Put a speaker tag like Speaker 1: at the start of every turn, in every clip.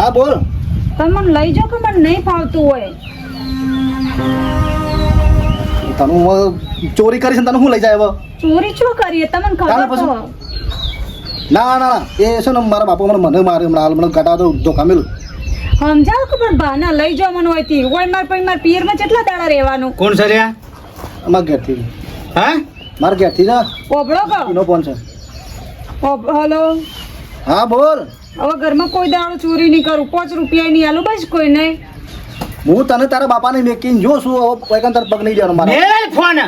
Speaker 1: હા બોલ.
Speaker 2: તમે મને લઈ જાઓ કે મને નહીં ફાવતું હોય.
Speaker 1: તને ચોરી કરી છે તને શું લઈ જાય હવે?
Speaker 2: ચોરી શું કરીએ તમને ખબર તો.
Speaker 1: ના ના એ છે ને મારા બાપા મને મારે હમણાં કાઢા તો ધોકા મેલું.
Speaker 2: સમજાવ કે પણ બાના લઈ જાઓ મને હોયથી હોય મારા પિયરમાં કેટલા દાડા રહેવાનું.
Speaker 3: કોણ છે લ્યા?
Speaker 1: અમારા ઘેરથી.
Speaker 3: હા
Speaker 1: મારા ઘેરથી જા.
Speaker 2: ઓબળો કો
Speaker 1: એનો ફોન છે.
Speaker 2: હલો.
Speaker 1: હા બોલ.
Speaker 2: હવે ઘરમાં કોઈ દાડો ચોરી નહીં કરું, 5 રૂપિયા નહીં આલું બસ કોઈ નહીં.
Speaker 1: હું તને તારા બાપાને મેકીને જો છું હવે કોઈ તાર પગ નહીં જવાનો મારા.
Speaker 3: મેલ ફોન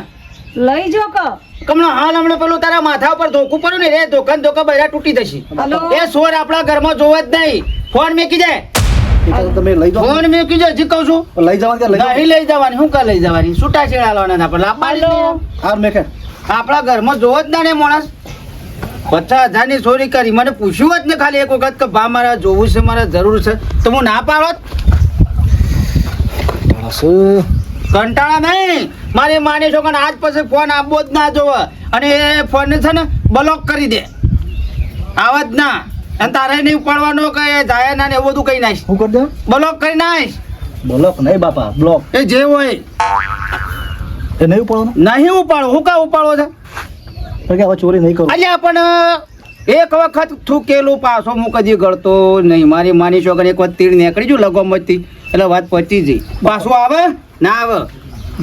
Speaker 2: લઈ જાઓ કે
Speaker 3: કમનો હાલ હમણાં પેલું તારા માથા ઉપર ધોકું પડ્યું ને રે ધોકા બૈરા તૂટી જશે.
Speaker 2: હલો.
Speaker 3: એ સોર આપણા ઘરમાં જોવે જ નહીં. ફોન મેકી દે.
Speaker 1: તમે લઈ જાઓ.
Speaker 3: ફોન મેકી દે હજી કહું છું.
Speaker 1: લઈ જવાનું કે લઈ
Speaker 3: નહીં લઈ જવાની. શું કા લઈ જવાની? છૂટા છેડા લાવવાના આપણે લાપાડી
Speaker 2: હલો.
Speaker 1: હા મેકે.
Speaker 3: આપણા ઘરમાં જોવો જ ના ને માણસ. 50,000 ની ચોરી કરી. મને પૂછ્યું જ ને ખાલી એક વખત કે ભા મારે જોવું છે, મારે જરૂર છે, તો હું ના પાડત. કંટાળા નહીં. મારી માની છો કે આજ પછી ફોન આપવો જ ના જોવે અને એ ફોન છે ને બ્લોક કરી દે. આવા જ ના. અને તારે નહીં ઉપાડવાનો કે જાય ના ને એવું બધું કઈ નાખ.
Speaker 1: શું કરી દે?
Speaker 3: બ્લોક કરી નાખ.
Speaker 1: બ્લોક નહીં બાપા, બ્લોક.
Speaker 3: એ જે હોય
Speaker 1: એ નહીં ઉપાડવાનું.
Speaker 3: નહીં ઉપાડો. હું કા ઉપાડો છે?
Speaker 1: તો કે હવે ચોરી નહીં કરું.
Speaker 3: અલ્યા પણ એક વખત થૂકેલું પાછો હું કદી ગળતો નહીં. મારી માની છો કે એક વખત તીર નીકળી ગયું લગોમથી એટલે વાત પતી જઈ. પાછું આવે ના આવે.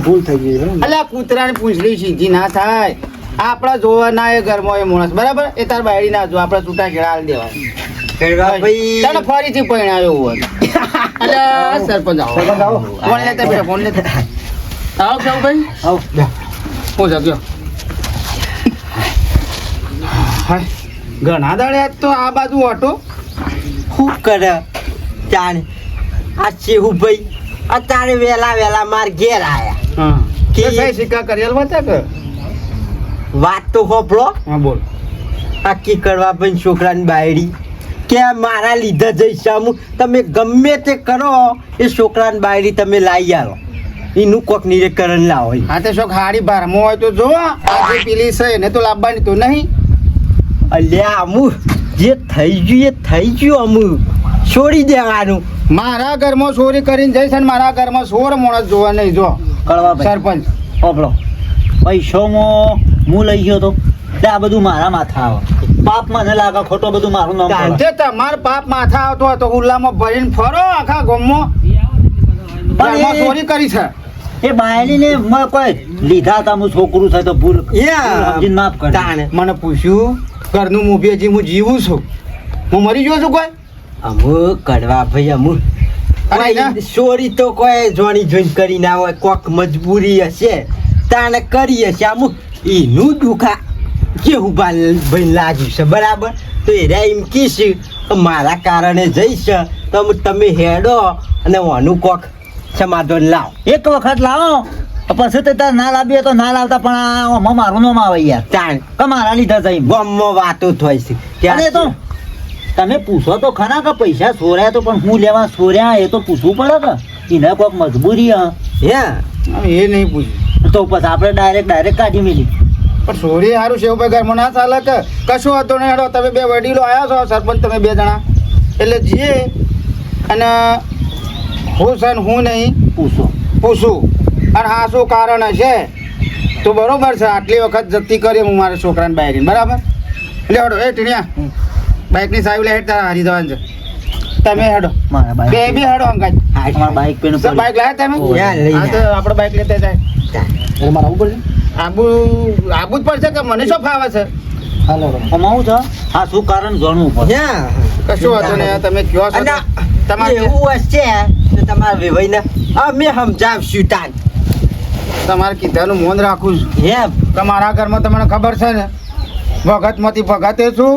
Speaker 1: ભૂલ થઈ ગઈ.
Speaker 3: અલ્યા કૂતરાને પૂંછડી સીધી ના થાય. આપણા જોવા ના એ ઘરમાં એ માણસ બરાબર. એ તાર બાયડી ના જો આપણે છૂટા કેળા હાલ દેવા. તને ફરીથી પરણાવ્યો હોય. અલ્યા સરપંચ આવો.
Speaker 1: સરપંચ આવો.
Speaker 3: ફોન લેતા બેટા ફોન લેતા. આવો કેવું ભાઈ?
Speaker 1: આવો.
Speaker 3: હું જગ્યો. હાય ઘણા દાડે તો આ બાજુ ઓટો
Speaker 4: શું કરે તાણે આ ચેહુ ભાઈ અત્યારે વેલા માર ઘેર આયા
Speaker 3: હા
Speaker 4: કે-
Speaker 3: કે કઈ સિક્કા કરિયલ વાતા કે
Speaker 4: વાત તો હોપલો
Speaker 3: હા બોલ.
Speaker 4: આ કી કરવા ભાઈ છોકરાની બાયડી કે મારા લીધે જઈશ હું તમે ગમે તે કરો એ છોકરાની બાયડી તમે લાવી આવો એનું કોક નિરીકરણ લાવો
Speaker 3: હા તે શોખ હાડી બારમો હોય તો જો આજે પેલી છે એને તો લાવવાની તો નહીં.
Speaker 4: અલ્યા અમુ જે થઈ ગયું એ થઈ ગયું અમુ છોડી દેવાનું
Speaker 3: મારા ઘરમાં ચોરી કરીને જઈશ અને મારા ઘરમાં 16 માણસ જોવા નહીં જો
Speaker 5: કળવા ભાઈ
Speaker 3: સરપંચ.
Speaker 5: ઓપડો પૈસોમાં હું લઈ ગયો તો એટલે આ બધું મારા માથા આવે. પાપ મને લાગે ખોટો બધું મારું નામ પડે.
Speaker 3: તે તમાર પાપ માથા આવતો હતો ઉલ્લામાં ભરીને ફરો આખા ગામમાં. ઘરમાં ચોરી કરી છે.
Speaker 5: એ બાયડીને મેં કોઈ લીધા હતા હું છોકરું છે તો ભૂલ સમજીને માફ કરી.
Speaker 4: તાણે
Speaker 3: મને પૂછ્યું ઘરનું મુભેજી હું જીવું છું, હું મરી ગયો છું કોઈ?
Speaker 4: અમુ કડવા ભાઈ અમુ
Speaker 3: અરે ના.
Speaker 4: ચોરી તો કોઈ જોણી જોઈને કરી ના હોય કોક મજબૂરી હશે તાને કરી હશે અમુ એનું દુખા કેવું ભાઈ લાગ્યું છે બરાબર તો એરા એમ કહીશ કે મારા કારણે જઈશ તો તમે હેડો અને ઓનું કોક સમાધાન લાવ
Speaker 5: એક વખત લાવો પછી તો તાર ના લાવીએ તો ના લાવતા પણ આમાં મારું નામ આવે યાર
Speaker 4: તાણ
Speaker 5: કે મારા લીધા છે એમ.
Speaker 4: ગામમાં વાતો થાય છે
Speaker 5: અને તો તમે પૂછો તો ખરા કે પૈસા ચોર્યા તો પણ હું લેવા ચોર્યા એ તો પૂછવું પડે કે એને કોઈક મજબૂરી હ
Speaker 4: હે
Speaker 3: એ નહીં પૂછ્યું
Speaker 5: તો પછી આપણે ડાયરેક્ટ કાઢી મેલી.
Speaker 3: પણ ચોરી સારું છે એવું ભાઈ ઘરમાં ના ચાલે કે કશું હતું નહીં. હેડો તમે બે વડીલો આવ્યા છો સરપંચ તમે 2 જણા એટલે જે અને હું છે ને હું નહીં
Speaker 5: પૂછો
Speaker 3: પૂછું અને હા શું કારણ હશે તો બરોબર છે. આટલી વખત જતી કરી હું મારા છોકરાને બાઈક બરાબર એટલે હેડો એ ટીણિયા બાઇકની સાહેબ લે હેડ તારા હારી જવાનું છે. તમે હેડો
Speaker 5: મારા
Speaker 3: બે
Speaker 5: બાઈક
Speaker 3: બી હેડો અંગાજ.
Speaker 5: મારા બાઈક પેનું
Speaker 3: સર બાઇક લાયા તમે?
Speaker 4: યા, લઈ
Speaker 3: હા તો આપણે બાઇક લેતા જાય.
Speaker 1: એટલે મારે આવું પડશે.
Speaker 3: આબુ જ પડશે કે મને શું ફાવે છે?
Speaker 1: હાલો
Speaker 5: કમાવું છે હા શું કારણ જાણવું પડે.
Speaker 3: કશું હતું ને તમે કયો છો
Speaker 4: અને
Speaker 3: તમારે
Speaker 4: એવું હશે તો તમારા વેવાઈને અમે સમજાવશું તાન
Speaker 3: તમારે કીધાનું મોન રાખું છું
Speaker 4: એમ
Speaker 3: કે મારા ઘરમાં તમને ખબર છે ને ભગતમાંથી ભગતે છું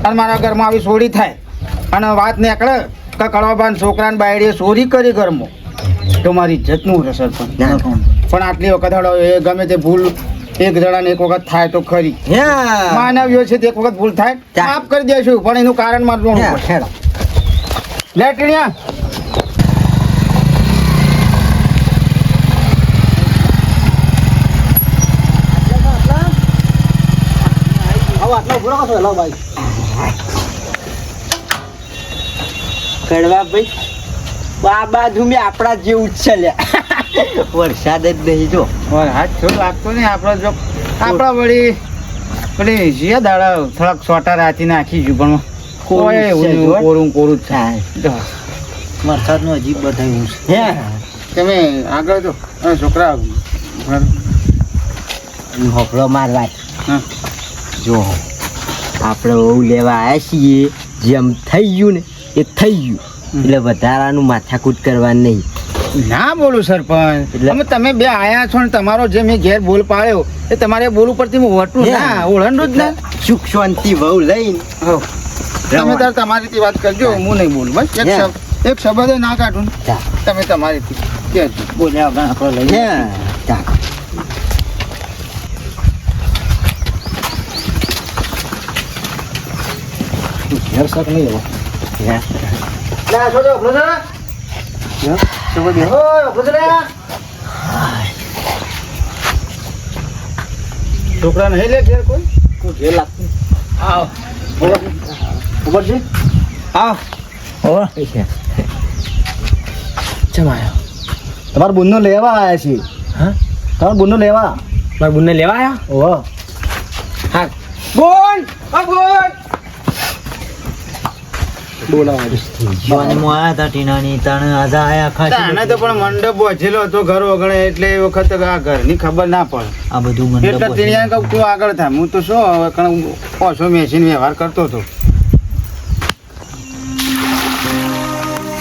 Speaker 3: અને મારા ઘરમાં આવી ચોરી થાય અને વાત નીકળે કે કળવાબાન છોકરાને બાયડીએ ચોરી કરી ઘરમાં તો મારી ઇજ્જતનું રહેશે પણ આટલી વખત હડો એ ગમે તે ભૂલ એક જણાને એક વખત થાય તો ખરી માનવ્યો છે તે એક વખત ભૂલ થાય માફ કરી દેશું પણ એનું કારણ મારું જોણવું પડશે. હેડો. લે ટીણિયા
Speaker 5: આટલો ઉભો રાખો છો, લાવ બાઈક.
Speaker 4: કરવા ભાઈ આ બાજુ મેં આપણા જેવું જ છે લ્યા વરસાદ જ નહીં જો
Speaker 3: હાથ થોડું લાગતો નહીં આપણે જો આપણા વળી પેલી જીયા દાડા થોડાક સોટા રાતી નાખી છું પણ કોઈ એવું નહીં, કોરું કોરું જ થાય.
Speaker 5: વરસાદનું હજી બધાયું છે
Speaker 4: હે
Speaker 3: તમે આગળ જો છોકરા
Speaker 4: હોપળો મારવા
Speaker 3: હા.
Speaker 4: જો આપણે બહુ લેવા આવ્યા છીએ જેમ થઈ ગયું ને એ થઈ ગયું એટલે વધારાનું માથાકૂટ કરવાનું નહીં.
Speaker 3: ના બોલું સરપંચ
Speaker 4: એટલે?
Speaker 3: અમે તમે બે આયા છો ને તમારો જે મેં ઘેર બોલ પાડ્યો એ તમારે બોલ ઉપરથી હું વટું ના ઓળંડું જ ને.
Speaker 4: સુખ શાંતિ બહુ લઈને
Speaker 3: હો. તમે તાર તમારી રીતે વાત કરજો, હું નહીં બોલું બસ. એક શબ્દ ના કાઢું ને.
Speaker 4: જા.
Speaker 3: તમે તમારી રીતે કહેજો.
Speaker 5: બોલ્યા વગર આપણે લઈ
Speaker 4: હે જા.
Speaker 1: ઘેર શક નહીં એવો.
Speaker 4: હે.
Speaker 3: ના છોડો ઉભો થા.
Speaker 1: શું કહે?
Speaker 3: ઓય ઉભો થા. છોકરા નહીં લે ઘેર કોઈ
Speaker 1: ઘેર લાગતું.
Speaker 3: આવ
Speaker 1: ખબર છે?
Speaker 3: આવ
Speaker 1: તમારા બુનનો લેવા આવ્યા છીએ.
Speaker 4: હા?
Speaker 1: તમારા બુનનો લેવા.
Speaker 4: મારા બુનને લેવા આવ્યા?
Speaker 1: ઓહો.
Speaker 3: હા બોલ આ બોલ
Speaker 1: બોલાવા છે.
Speaker 5: જવાનીમાં આયા હતા ટીનાની તાણે આજે આયા
Speaker 3: તાને
Speaker 5: ખાસી
Speaker 3: તો પણ મંડપ પહોંચેલો હતો ઘર વગણે એટલે એ વખત આ ઘરની ખબર ના પડે
Speaker 5: આ બધું
Speaker 3: એટલે તીણિયા કહું તું આગળ થાય. હું તો શું હવે કણ ઓછો મેસીને વ્યવહાર કરતો હતો.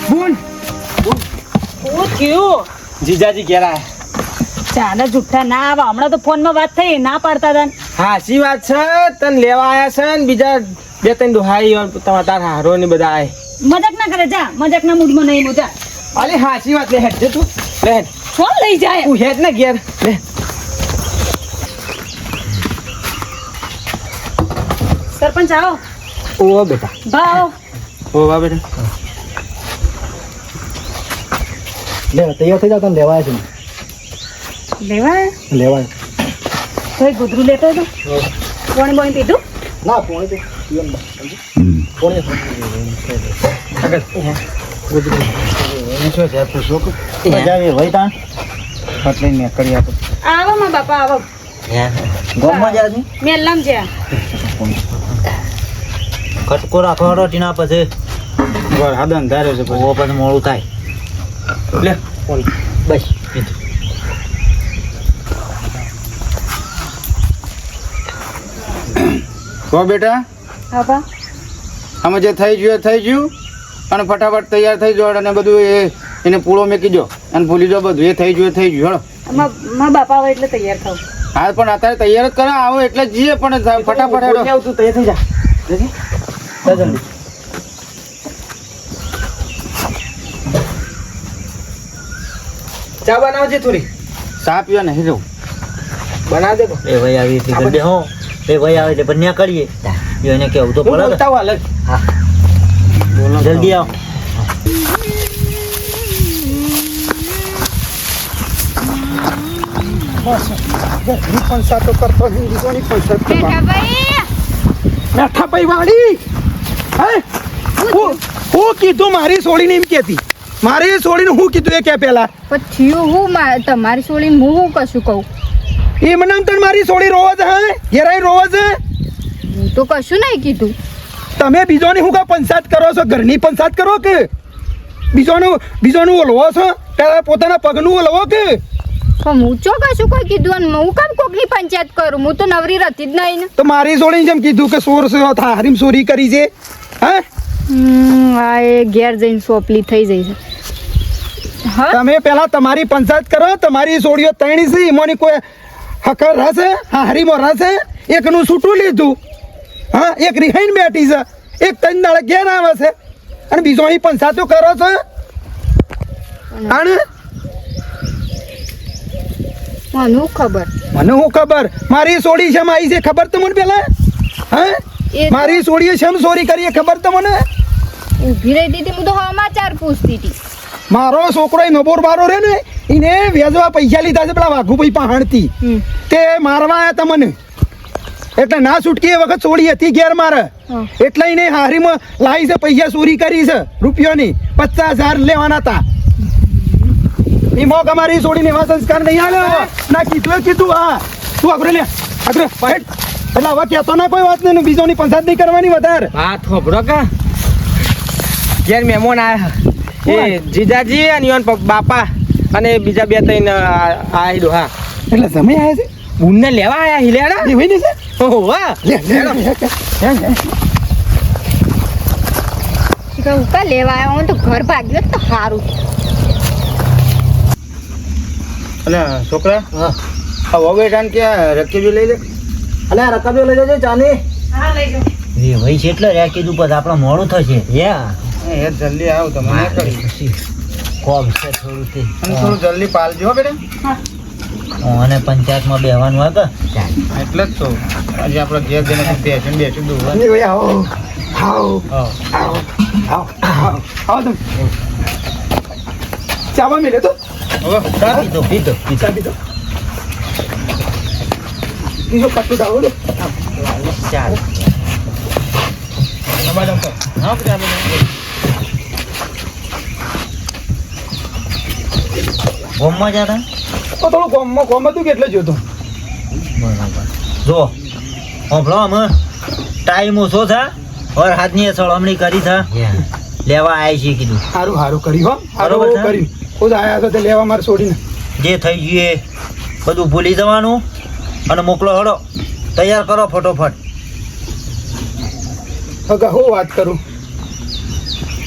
Speaker 3: બોલ
Speaker 2: શું થયું?
Speaker 6: જીજાજી ઘેરા
Speaker 2: ચાલે જુઠ્ઠા ના આવે. હમણાં તો ફોનમાં વાત થઈ, ના પાડતા હતા ને.
Speaker 6: હાચી વાત છે. તને લેવા આયા છે ને બીજા બે ત્રણ દોહાઈ તારા હારો ને બધા આય.
Speaker 2: મજાક ના કરે, જા. મજાક ના મૂડમાં નહીં મજા.
Speaker 6: અરે હાચી વાત લે હેડ જે તું લે હેડ
Speaker 2: શું લઈ જાય?
Speaker 6: તું હેડ ને ઘેર લે.
Speaker 2: સરપંચ આવો.
Speaker 6: ઓ બેટા
Speaker 2: ભાવ
Speaker 3: ઓ બા બેટા
Speaker 1: લે તૈયાર થઈ જાવ, તમે લેવા આવ્યા
Speaker 2: લેવા
Speaker 1: છે. લેવા આવ્યા.
Speaker 2: કોઈ ગુદરું લેતો હતો? કોણ બોઈ પીધું?
Speaker 1: ના પોણી તો પીવાનું બસ. પોણી
Speaker 3: આગળ શું છે આપણું છોકરું
Speaker 5: મજા આવી હોય તાણ
Speaker 3: પતલી ને કરી આપો.
Speaker 2: આવો માં બાપા આવો.
Speaker 5: ગામમાં જ્યાં છે
Speaker 2: મેલમ જ્યાં.
Speaker 5: કટકો રાખો હડો ટીના પછી
Speaker 3: બરાબર હાથ અંધારે છે પછી.
Speaker 5: ઓ પછી મોડું થાય
Speaker 3: લે
Speaker 5: બસ
Speaker 3: કહો બેટા
Speaker 2: બાપા
Speaker 3: આમાં જે થઈ ગયું એ થઈ ગયું અને ફટાફટ તૈયાર થઈ જાવ અને બધું એને પૂળો મેકી દો અને ભૂલી જાઓ બધું એ થઈ ગયું એ થઈ ગયું. હેડો
Speaker 2: માં બાપા આવે એટલે તૈયાર થાવ.
Speaker 3: હા પણ અત્યારે તૈયાર જ કરા આવો એટલે જ જઈએ પણ ફટાફટ હેડો.
Speaker 6: તું તૈયાર થઈ જા
Speaker 1: જલ્દી.
Speaker 6: ચા બનાવજે થોડી
Speaker 3: ચા પીવા નહીં જવું.
Speaker 6: બનાવ દે
Speaker 5: એ ભાઈ આવી હતી ગંડે હો એ ભાઈ આવે એટલે બંને કરીએ એને કેવું તો પડે
Speaker 6: બોલતા હાલ
Speaker 5: જલ્દી આવો
Speaker 6: બેઠા ભાઈ વાળી હે હું કીધું મારી છોડીને એમ કેતી મારી છોડીને હું કીધું એ કે પેલા
Speaker 7: પણ થયું હું તમારી છોડીને હું કશું કહું?
Speaker 6: એ મને તને મારી છોડી રોવે છે હે ઘેરાઈ રોવે છે.
Speaker 7: હું તો કશું નહીં કીધું.
Speaker 6: તમે બીજોની હું કા પંચાયત કરો છો? ઘરની પંચાયત કરો કે બીજોનું ઓલવો છો? પેલા પોતાના પગનું ઓલવો કે
Speaker 7: પણ હું ચો કશું કોઈ કીધું અને હું કામ કોકની પંચાયત કરું? હું તો નવરી રહેતી જ નહીં ને.
Speaker 6: તો મારી છોડીને જેમ કીધું કે ચોર છે હારીમ ચોરી કરી છે હે
Speaker 7: આ એ ઘેર જઈને સોપલી થઈ જઈ છે. હા
Speaker 6: તમે પેલા તમારી પંચાયત કરો. તમારી છોડીઓ ત્રણી છે એમાંની કોઈ હકર રહેશે હારીમાં રહેશે એકનું છૂટું લીધું હા એક રિહાઈન બેઠી છે એક ત્રણ દાડે ઘેર આવે છે અને બીજોની પંચાયતો કરો છો અને
Speaker 7: મને હું ખબર.
Speaker 6: મને હું ખબર મારી છોડી શેમ આવી છે ખબર તમને પેલા હે
Speaker 7: એ
Speaker 6: મારી છોડીએ શેમ ચોરી કરી એ ખબર તમને?
Speaker 7: ઊભી રહી હતી હું તો સમાચાર પૂછતી હતી.
Speaker 6: મારો છોકરો એ નબોર બારો રે ને એને વેચવા પૈસા લીધા છે પેલા વાઘુભાઈ પહાણથી તે મારવા આવ્યા તમને એટલે ના છૂટકી એ વખત સોડી હતી ઘેર મારે એટલે એને હારીમાં લાવી છે પૈસા ચોરી કરી છે રૂપિયોની 50,000 લેવાના હતા એ મોક અમારી છોડીને એવા સંસ્કાર નહીં આવ્યો ના કીધું હા તું આગળ લે આગળ એટલે હવે કહેતો ના કોઈ વાત નહીં બીજોની પંચાયત નહીં કરવાની વધારે
Speaker 8: વાત ખબરો કા ઘેર મહેમાન આયા એ જીજાજી અને ઈવન બાપા અને બીજા 2-3 આયડો હા
Speaker 6: એટલે સમય આવ્યા છે
Speaker 8: બુનને લેવા આયા હિલેડા
Speaker 6: એ હોય ને છે
Speaker 8: ઓહો વાહ
Speaker 7: ઉકા લેવા આવ્યો હું તો ઘર ભાગ્યો તો સારું.
Speaker 3: અને છોકરા આ વગેટાને ક્યાં રકીબી લઈ લે
Speaker 1: અલે આ રકાબી લઈ જજે ચાની
Speaker 5: એ ભાઈ છે એટલે રે કીધું પછી આપણે મોડું થશે
Speaker 3: એ જલ્દી આવ તમે કરી
Speaker 5: કોમ છે થોડું તે
Speaker 3: અને થોડું જલ્દી પાલજો હો બેટા
Speaker 5: અને પંચાયતમાં બેહવાનું હોય કે
Speaker 3: એટલે જ તો આજે આપણે ઘેર જઈને બેસી દઉં
Speaker 6: એ ભાઈ આવો આવો આવો આવો આવો તમે ચાવા મિલે તો
Speaker 5: પીધો
Speaker 6: ચા પીધો બીજો પટ્ટું દાવો દો
Speaker 5: ચાલ ગોમમાં જતા
Speaker 6: તો થોડું કોમ હતું કે એટલે જોતો
Speaker 5: બરાબર જો હોભળો અમે ટાઈમ ઓછો થા ઓર હાથની સળમણી કરી થા લેવા આવી છે કીધું
Speaker 6: સારું સારું કર્યું હો સારું
Speaker 5: બરોબર છે.
Speaker 6: કર્યું ખુદ આયા તો તે લેવા મારે છોડીને
Speaker 5: જે થઈ ગયું એ બધું ભૂલી જવાનું અને મોકલો હળો તૈયાર કરો ફટોફટ
Speaker 6: હગા હું વાત કરું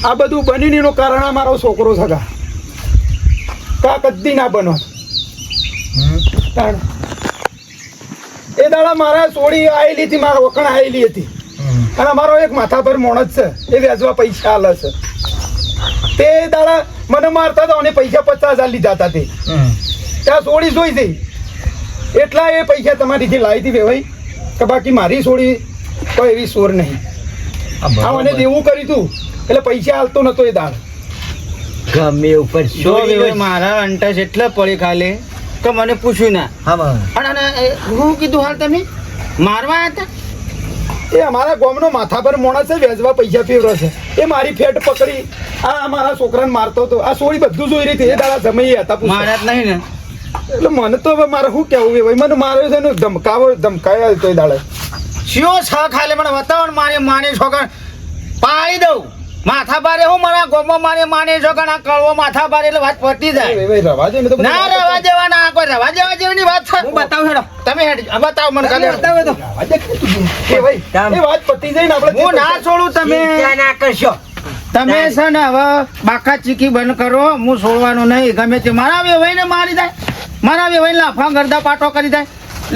Speaker 6: આ બધું બનીને એનું કારણ આ મારો છોકરો સગા કા કદી ના બનો તાણ એ દાડા મારા સોડી આવેલી હતી મારા વખણ આવેલી હતી અને મારો એક માથા પર મોણસ છે એ વ્યાજવા પૈસા આલે છે તે દાડા મને મારતા હતા અને પૈસા 50,000 લીધા હતા તે ત્યાં સોડી જોઈ જઈ એટલા એ પૈસા તમારીથી લાવી હતી વેવાઈ કે બાકી મારી સોડી કોઈ એવી સોર નહીં આ મને દેવું કર્યું તું એટલે પૈસા હાલતો નતો એ દાડ
Speaker 4: ગમે ઉપર
Speaker 3: જો મારા અંટસ એટલે પડી ખાલે તો મને પૂછ્યું ના
Speaker 5: હા બરાબર
Speaker 3: અને હું કીધું હાલ તમે મારવા હતા
Speaker 6: એ અમારા ગામનો માથા પર મોણસ છે વેચવા પૈસા પીવરો છે એ મારી ફેટ પકડી આ મારા છોકરાને મારતો હતો આ સોળી બધું જોઈ રહી હતી એ દાડા જમાઈ હતા પૂછતા.
Speaker 3: મારા જ નહીં ને
Speaker 6: એટલે મને તો હવે મારે શું કેવું એ ભાઈ મને માર્યો છે ને ધમકાયો તો એ દાડે
Speaker 3: શિયો છ ખાલે મને બતાવો મારે માની છોકરા પાડી દઉં માથા ભારે હું મારા ગોમમાં મારે માની છોકરા કળવો માથા ભારે એટલે વાત પતી જાય
Speaker 6: ભાઈ રવા દે ને તો
Speaker 3: ના રવા દેવાના કોઈ રવા દેવા જેવી વાત છે હું બતાવું હેડો તમે હેડ બતાવો મને કાલે બતાવો તો
Speaker 6: રવા દે કે તું. એ ભાઈ એ વાત પતી જાય ને આપણે
Speaker 3: હું ના છોડું તમે
Speaker 4: ચિંતા ના કરશો
Speaker 3: તમે છે ને હવે બાકા ચીકી બંધ કરો હું છોડવાનું નહીં ગમે તે મારા વેવાઈને મારી જાય મારા વેવાઈને લાફા ગરદા પાટો કરી જાય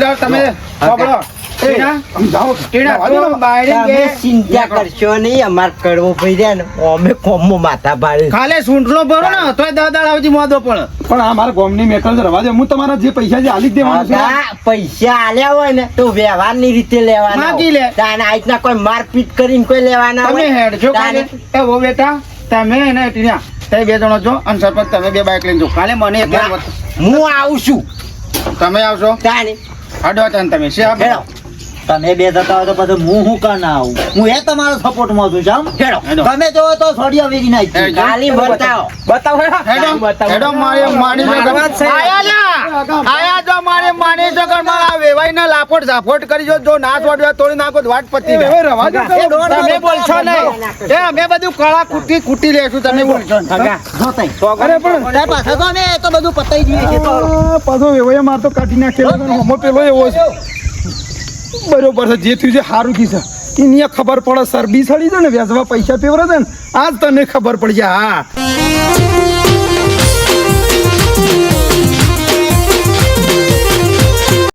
Speaker 3: લે તમે સાંભળો ટીના
Speaker 6: સમજાવો
Speaker 3: ટીના
Speaker 6: રવા દે ને.
Speaker 3: તું બાયડી
Speaker 4: તમે
Speaker 3: કે
Speaker 4: ચિંતા કરશો નહીં અમાર કડવો ભાઈ રહ્યા ને અમે કોમો માથા ભારે
Speaker 3: ખાલે સૂંટલો ભરો ને તોય દાદા આવજી મોદો પડે
Speaker 6: પણ આ મારા ગામની મેટર છે રવા દે હું તમારા જે પૈસા છે હાલી જ દેવાના છે
Speaker 4: અગા, પૈસા આલ્યા હોય ને તો વ્યવહારની રીતે લેવાના
Speaker 3: માગી લે.
Speaker 4: તાને આ રીતના કોઈ મારપીટ કરીને કોઈ લેવાના
Speaker 3: તમે
Speaker 4: હોય
Speaker 3: હેડ જો કાલે
Speaker 4: તાને
Speaker 3: એ વો બેટા તમે ને ટીના તમે 2 જણો જો અને સરપંચ તમે 2 બાઈક લઈને જો કાલે મને એક વાર
Speaker 4: હું આવું છું
Speaker 3: તમે આવશો
Speaker 4: તાને
Speaker 3: હાડો તને તમે છે
Speaker 4: હેડો
Speaker 5: તમે બે જતા હોય તો પછી હું શું કાં ના આવું હું એ તમારા સપોર્ટમાં છું જામ
Speaker 3: હેડો.
Speaker 5: તમે જો તો છોડિયા વેરી નાખી
Speaker 3: હેડો.
Speaker 4: ખાલી બતાવો
Speaker 8: બતાવો
Speaker 3: હેડો હેડો મારે માની જગર આયા લ્યા આયા જો મારે માની જગર મારા વેવાઈને લાપોટ ઝાપોટ કરી જો ના છોડ્યો તોડી નાખો તો વાટ પતી
Speaker 6: એ
Speaker 3: જાય.
Speaker 6: ભાઈ રવા દે
Speaker 3: એ તમે બોલશો નહીં એ અમે બધું કળા કૂટી લેશું તમે બોલશો નહીં.
Speaker 6: અરે પણ
Speaker 5: પાછા તો અમે તો બધું પતાઈ દઈએ છે તો
Speaker 6: આ પાછો વેવાઈએ માર તો કાઢી નાખેલો છે ને હમો પેલો એવો છે બરોબર છે જે થયું છે સારું કી છે એની ખબર પડે સરબી સડી છે ને વેચવા પૈસા પીવરે છે ને આજ તને ખબર પડી જાય હા